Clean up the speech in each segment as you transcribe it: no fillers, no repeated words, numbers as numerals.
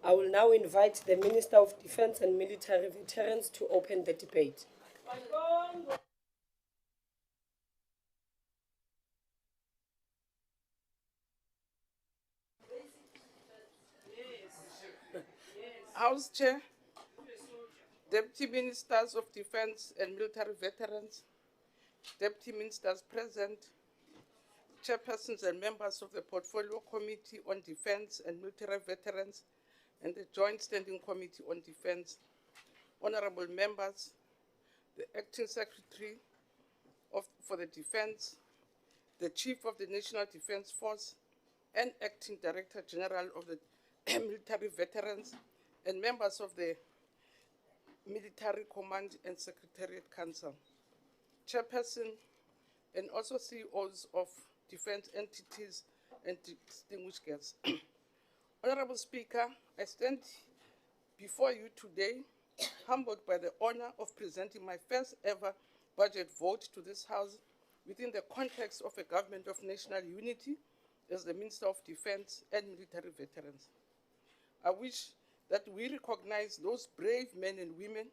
I will now invite the Minister of Defence and Military Veterans to open the debate. House Chair, Deputy Ministers of Defence and Military Veterans, Deputy Ministers present, Chairpersons and members of the Portfolio Committee on Defence and Military Veterans and the Joint Standing Committee on Defence, Honourable members, the Acting Secretary for the Defence, the Chief of the National Defence Force, and Acting Director General of the Military Veterans, and members of the Military Command and Secretariat Council, Chairperson, and also CEOs of defence entities and distinguished guests. Honourable Speaker, I stand before you today humbled by the honour of presenting my first ever budget vote to this House within the context of a government of national unity as the Minister of Defence and Military Veterans. I wish that we recognize those brave men and women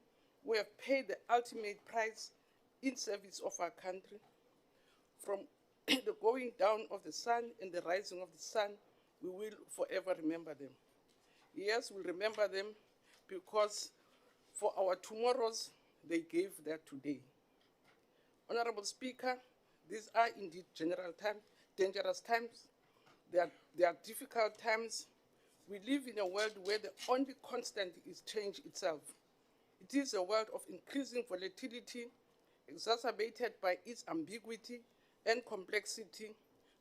who have paid the ultimate price in service of our country. From the going down of the sun and the rising of the sun, we will forever remember them. Yes, we'll remember them because for our tomorrows, they gave their today. Honorable Speaker, these are indeed dangerous times. They are difficult times. We live in a world where the only constant is change itself. It is a world of increasing volatility, exacerbated by its ambiguity and complexity,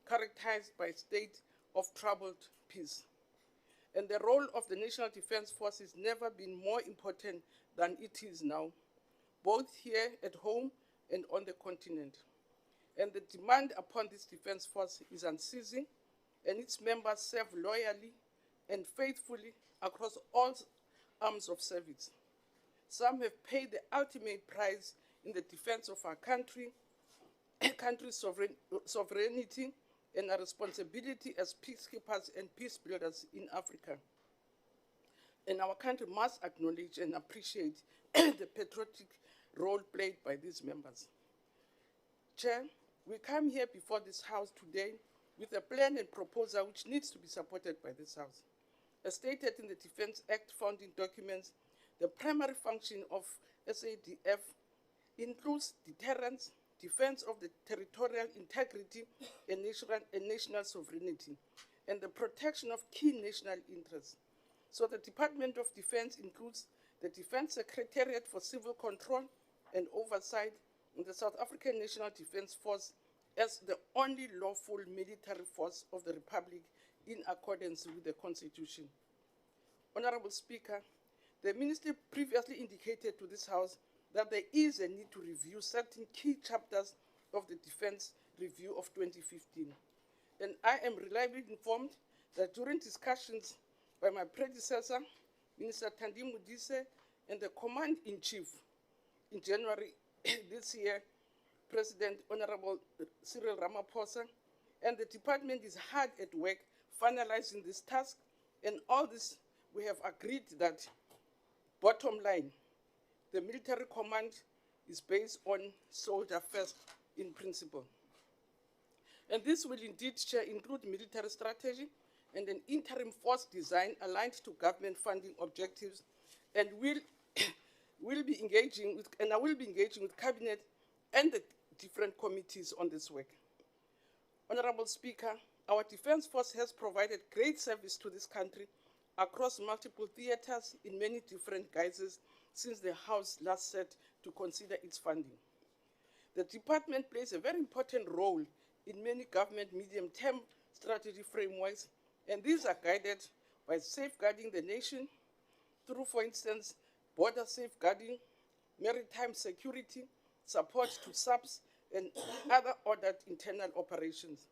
characterized by a state of troubled peace. And the role of the National Defence Force has never been more important than it is now, both here at home and on the continent. And the demand upon this Defence Force is unceasing, and its members serve loyally and faithfully across all arms of service. Some have paid the ultimate price in the defense of our country's sovereignty and our responsibility as peacekeepers and peace builders in Africa. And our country must acknowledge and appreciate the patriotic role played by these members. Chair, we come here before this House today with a plan and proposal which needs to be supported by this House. As stated in the Defence Act founding documents, the primary function of SADF includes deterrence, defense of the territorial integrity and national sovereignty, and the protection of key national interests. So the Department of Defense includes the Defense Secretariat for Civil Control and Oversight, and the South African National Defence Force as the only lawful military force of the Republic in accordance with the Constitution. Honourable Speaker, the Ministry previously indicated to this House that there is a need to review certain key chapters of the Defence Review of 2015. And I am reliably informed that during discussions by my predecessor, Minister Thandi Modise, and the Command-in-Chief in January this year, President Honorable Cyril Ramaphosa, and the department is hard at work finalizing this task, and all this we have agreed that, bottom line, the military command is based on soldier first in principle. And this will indeed include military strategy and an interim force design aligned to government funding objectives, and I will be engaging with Cabinet and the different committees on this work. Honourable Speaker, our Defence Force has provided great service to this country across multiple theatres in many different guises since the House last set to consider its funding. The department plays a very important role in many government medium-term strategy frameworks, and these are guided by safeguarding the nation through, for instance, border safeguarding, maritime security, support to subs, and other ordered internal operations.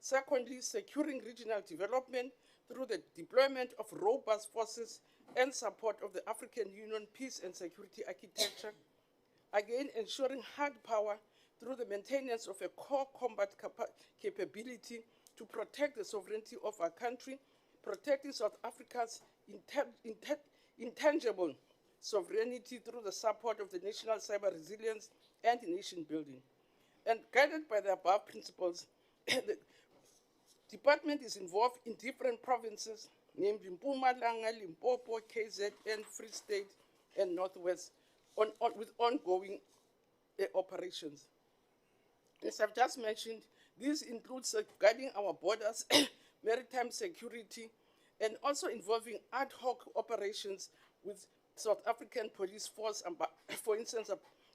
Secondly, securing regional development through the deployment of robust forces and support of the African Union peace and security architecture. Again, ensuring hard power through the maintenance of a core combat capability to protect the sovereignty of our country, protecting South Africa's intangible sovereignty through the support of the national cyber resilience and nation building. And guided by the above principles, the department is involved in different provinces, named Mpumalanga, Limpopo, KZN, Free State, and Northwest, with ongoing operations. As I've just mentioned, this includes guarding our borders, maritime security, and also involving ad hoc operations with South African police force, for instance,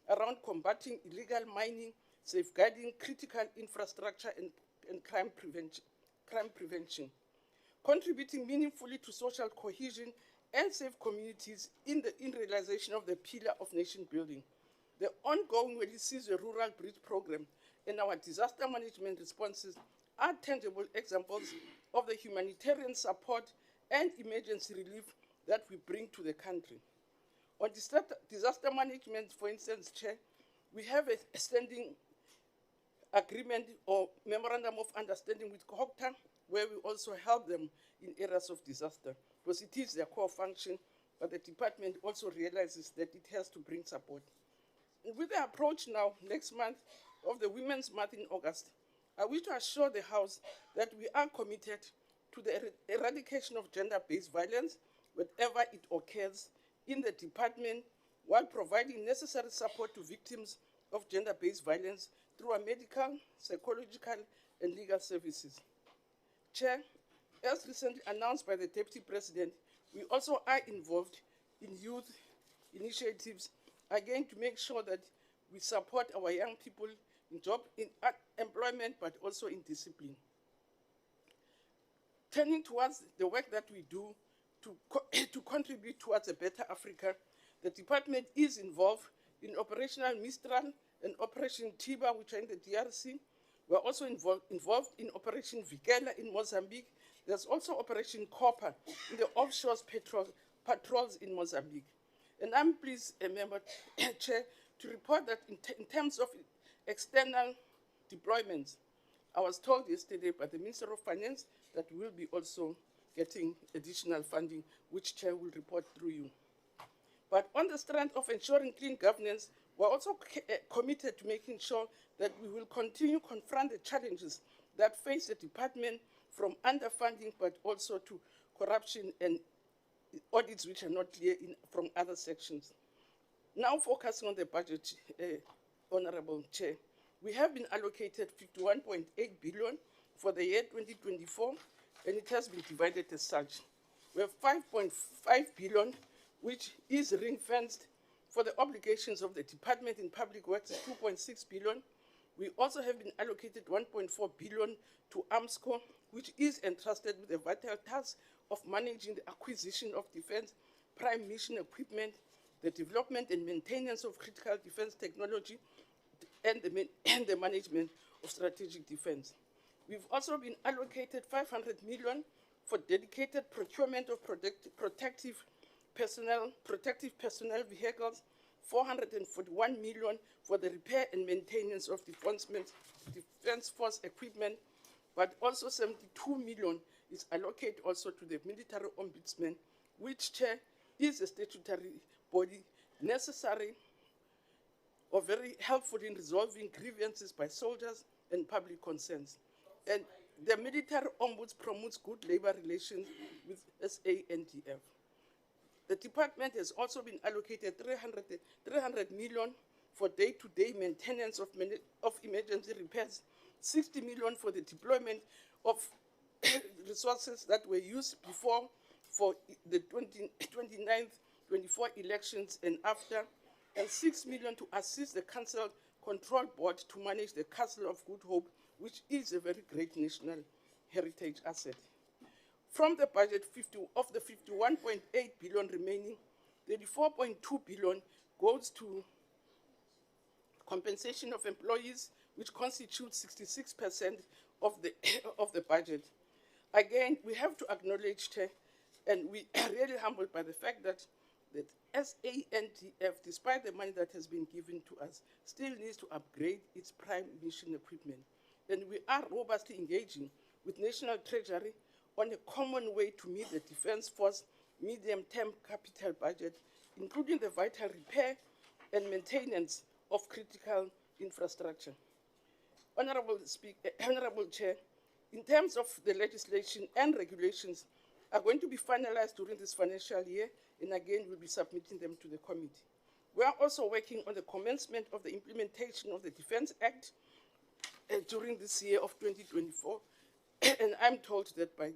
around combating illegal mining, safeguarding critical infrastructure, and crime prevention, contributing meaningfully to social cohesion and safe communities in realization of the pillar of nation building. The ongoing Welisizwe Rural Bridge Program and our disaster management responses are tangible examples of the humanitarian support and emergency relief that we bring to the country. On disaster management, for instance, Chair, we have a standing agreement or memorandum of understanding with COHOCTA, where we also help them in areas of disaster, because it is their core function, but the department also realizes that it has to bring support. And with the approach now, next month, of the Women's Month in August, I wish to assure the House that we are committed to the eradication of gender-based violence wherever it occurs in the department, while providing necessary support to victims of gender-based violence through our medical, psychological, and legal services. Chair, as recently announced by the Deputy President, we also are involved in youth initiatives, again to make sure that we support our young people in employment, but also in discipline. Turning towards the work that we do to contribute towards a better Africa, the department is involved in Operational Mistral and Operation Tiba, which are in the DRC. We're also involved in Operation Vikela in Mozambique. There's also Operation Copper in the offshore patrols in Mozambique. And I'm pleased, Member Chair, to report that in terms of external deployments, I was told yesterday by the Minister of Finance that we will be also getting additional funding, which Chair will report through you. But on the strength of ensuring clean governance, we're also committed to making sure that we will continue to confront the challenges that face the department, from underfunding, but also to corruption and audits which are not clear from other sections. Now focusing on the budget, Honorable Chair, we have been allocated 51.8 billion for the year 2024, and it has been divided as such. We have 5.5 billion, which is ring-fenced for the obligations of the Department in Public Works, 2.6 billion. We also have been allocated 1.4 billion to AMSCO, which is entrusted with the vital task of managing the acquisition of defense prime mission equipment, the development and maintenance of critical defense technology, and the management of strategic defense. We've also been allocated 500 million for dedicated procurement of protective personnel vehicles, 441 million for the repair and maintenance of defense force equipment, but also 72 million is allocated also to the military ombudsman, which, Chair, is a statutory body necessary or very helpful in resolving grievances by soldiers and public concerns. And the military ombuds promotes good labor relations with SANDF. The department has also been allocated 300 million for day-to-day maintenance of emergency repairs, 60 million for the deployment of resources that were used before for the 29th, 24 elections and after, and 6 million to assist the Council Control Board to manage the Castle of Good Hope, which is a very great national heritage asset. From the budget of the 51.8 billion remaining, 34.2 billion goes to compensation of employees, which constitutes 66% of the budget. Again, we have to acknowledge, and we are really humbled by the fact that SANDF, despite the money that has been given to us, still needs to upgrade its prime mission equipment. And we are robustly engaging with National Treasury on a common way to meet the Defence Force medium-term capital budget, including the vital repair and maintenance of critical infrastructure. Honorable Chair, in terms of the legislation and regulations are going to be finalized during this financial year, and again, we'll be submitting them to the committee. We are also working on the commencement of the implementation of the Defence Act during this year of 2024, and I'm told that by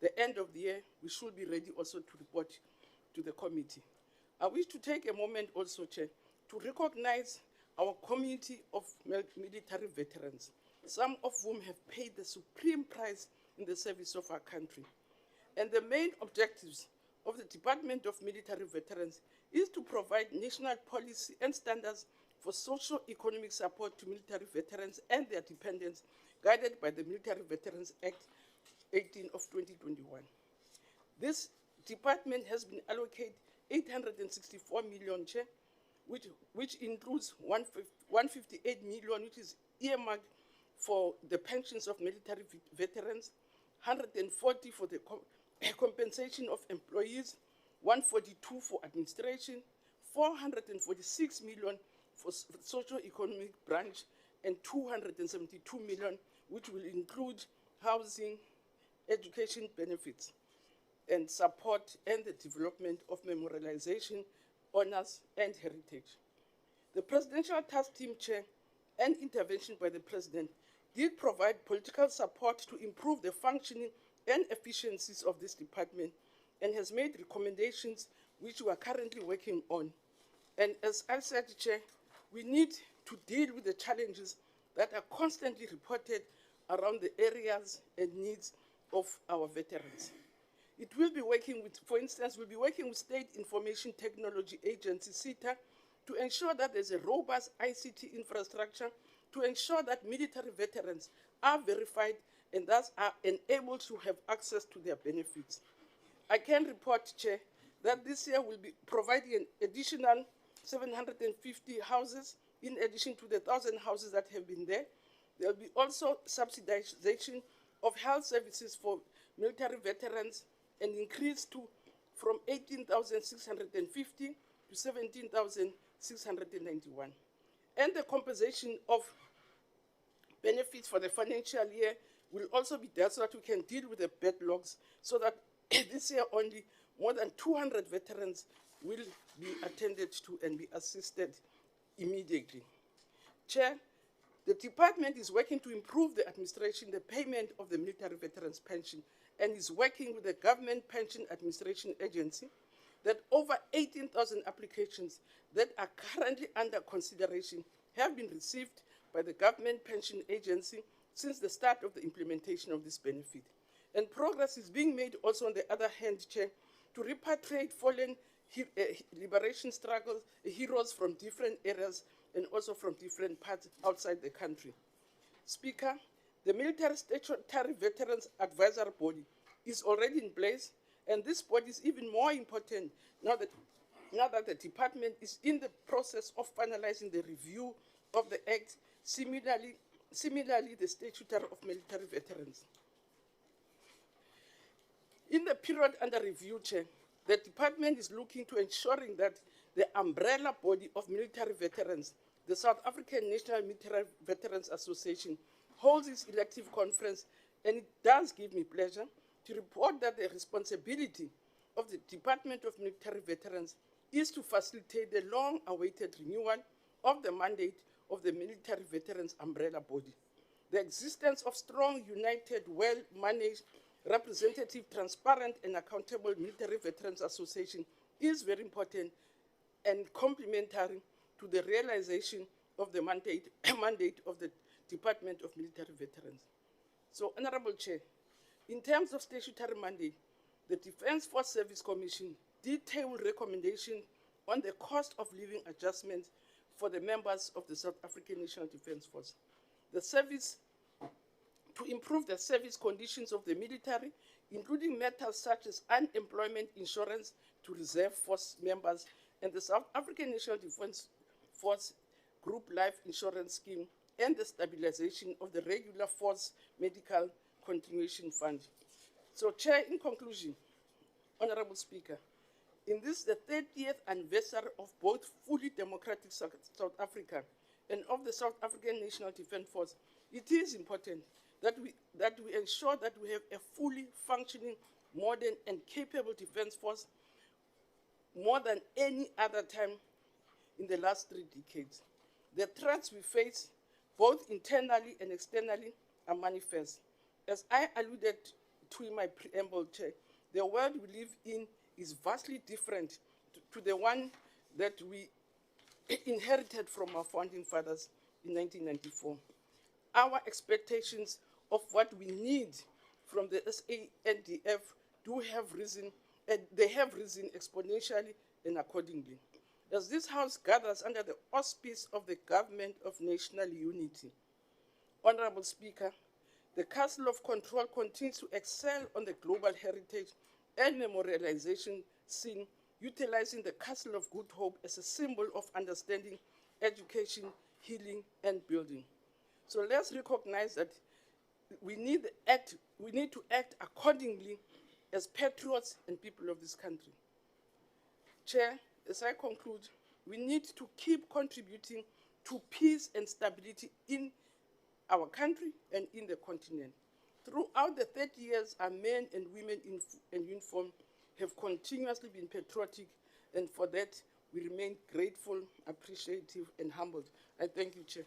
the end of the year, we should be ready also to report to the committee. I wish to take a moment also, Chair, to recognize our community of military veterans, some of whom have paid the supreme price in the service of our country. And the main objectives of the Department of Military Veterans is to provide national policy and standards for socio-economic support to military veterans and their dependents, guided by the Military Veterans Act 18 of 2021. This department has been allocated 864 million, Chair, which includes 158 million, which is earmarked for the pensions of military veterans, 140 for the compensation of employees, 142 for administration, 446 million for socio-economic branch, and 272 million, which will include housing, education benefits, and support and the development of memorialization, honors, and heritage. The Presidential Task Team Chair and intervention by the President did provide political support to improve the functioning and efficiencies of this department and has made recommendations which we are currently working on. And as I said, Chair, we need to deal with the challenges that are constantly reported around the areas and needs of our veterans. It will be working with, for instance, we'll be working with State Information Technology Agency, SITA, to ensure that there's a robust ICT infrastructure, to ensure that military veterans are verified and thus are enabled to have access to their benefits. I can report, Chair, that this year we'll be providing an additional 750 houses in addition to the 1,000 houses that have been there. There will be also subsidization of health services for military veterans and increase from 18,650 to 17,691. And the compensation of benefits for the financial year will also be there so that we can deal with the backlogs, so that this year only more than 200 veterans will be attended to and be assisted immediately. Chair, the department is working to improve the administration, the payment of the military veterans pension, and is working with the Government Pension Administration Agency that over 18,000 applications that are currently under consideration have been received by the Government Pension Agency since the start of the implementation of this benefit. And progress is being made also on the other hand, Chair, to repatriate fallen liberation struggle heroes from different areas and also from different parts outside the country. Speaker, the Military Statutory Veterans Advisory Body is already in place, and this body is even more important now that the department is in the process of finalizing the review of the Act, similarly the Statutory of Military Veterans. In the period under review, Chair, the department is looking to ensuring that the umbrella body of military veterans, the South African National Military Veterans Association, holds its elective conference, and it does give me pleasure to report that the responsibility of the Department of Military Veterans is to facilitate the long-awaited renewal of the mandate of the Military Veterans Umbrella Body. The existence of strong, united, well-managed, representative, transparent, and accountable Military Veterans Association is very important and complementary to the realization of the mandate of the Department of Military Veterans. So, Honorable Chair, in terms of statutory mandate, the Defence Force Service Commission detailed recommendation on the cost of living adjustments for the members of the South African National Defence Force. The service, to improve the service conditions of the military, including matters such as unemployment insurance to reserve force members and the South African National Defence Force Group Life Insurance Scheme, and the stabilization of the regular force medical continuation fund. So, Chair, in conclusion, Honorable Speaker, in this, the 30th anniversary of both fully democratic South Africa and of the South African National Defence Force, it is important that we ensure that we have a fully functioning, modern, and capable defense force more than any other time in the last 3 decades. The threats we face, both internally and externally, are manifest. As I alluded to in my preamble, Chair, the world we live in is vastly different to the one that we inherited from our founding fathers in 1994. Our expectations of what we need from the SANDF do have risen, and they have risen exponentially and accordingly. As this House gathers under the auspice of the Government of National Unity, Honorable Speaker, the Council of Control continues to excel on the global heritage and memorialization scene, utilizing the Castle of Good Hope as a symbol of understanding, education, healing, and building. So let's recognize that we need to act accordingly as patriots and people of this country. Chair, as I conclude, we need to keep contributing to peace and stability in our country and in the continent. Throughout the 30 years, our men and women in uniform have continuously been patriotic, and for that, we remain grateful, appreciative, and humbled. I thank you, Chair.